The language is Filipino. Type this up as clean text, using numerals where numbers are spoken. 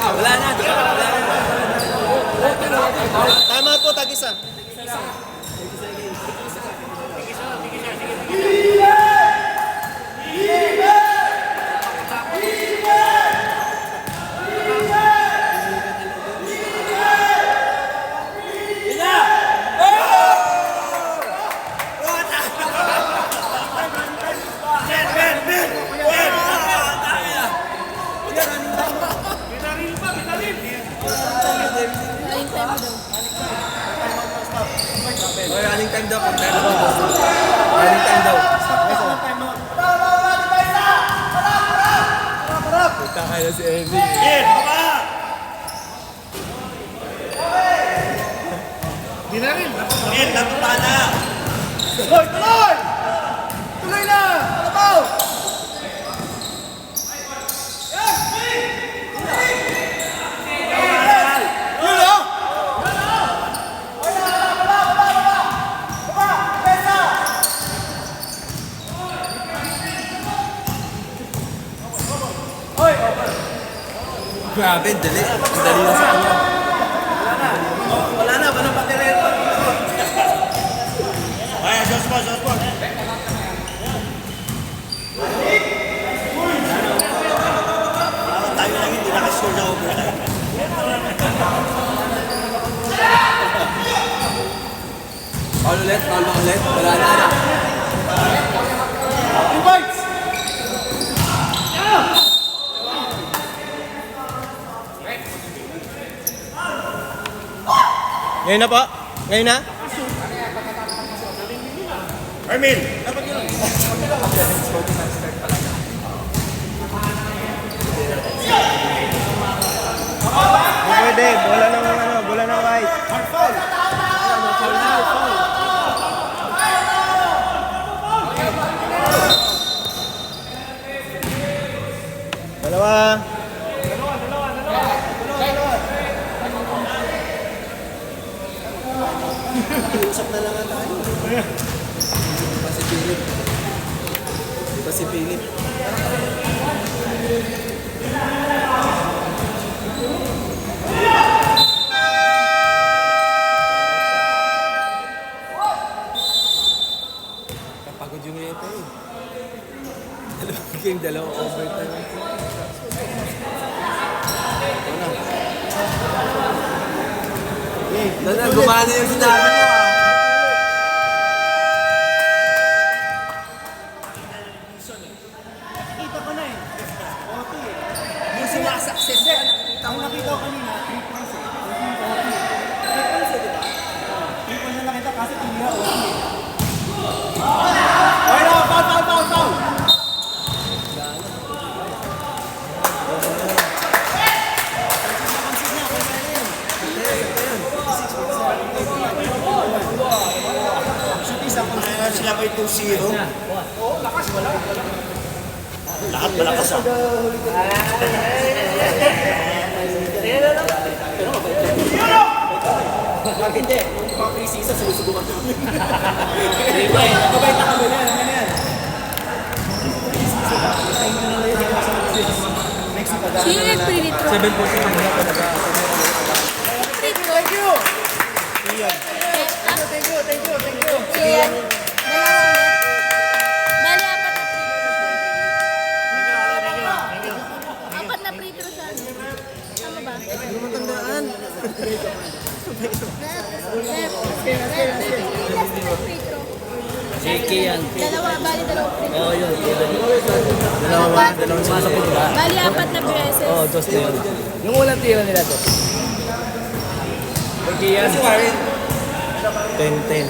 Wala na. Tama po, tag-isa. Running time daw. Running time daw. Punta kayo si Evi. Di na rin. Natupa na. Tuloy! Tuloy! Tuloy na! Alabaw! Grabe, dali. Dali na sa kanya. Wala na, walang patirero. Ay, Joshua. Tayo lang hindi nakasure na overtime. Paul ulit. Wala na. Invites! Ngayon na po? Ngayon na? Armin! Pwede, bola ng white. Hard foul! Dalawa. Usap na lang tayo. Di ba si Philip? Kapagod yung ito eh. Dalawang overtime. Dada, gumana yung sinabi mo ah. Nakita ko na eh. Oto eh. Yung sinasuccess. Ang nakita ko kanina, 3 points eh. 3 points eh, diba? 3 points na nakita kasi tinira Oto eh. Okay na, foul! Sila may 2-0. Oo, lakas wala. Lahat malakas ah. Bakit hindi? Mga pre-season, sinusubukan ko. Mabait na kami na, ano yan? Sino yung pre-retro? 7 po si Manya talaga. Thank you! Thank you! Iyan. Dalawa ulit. Bali, apat na pre-retro siya. Tama ba? Hindi mo tandaan. Shaky yan. Bali dalawa pre-retro. Oo, yun. Dalawang masok ko ba? Bali, apat na beses. Oo, dos na yun. Yung unang tira nila to. Okay yan. 10-10.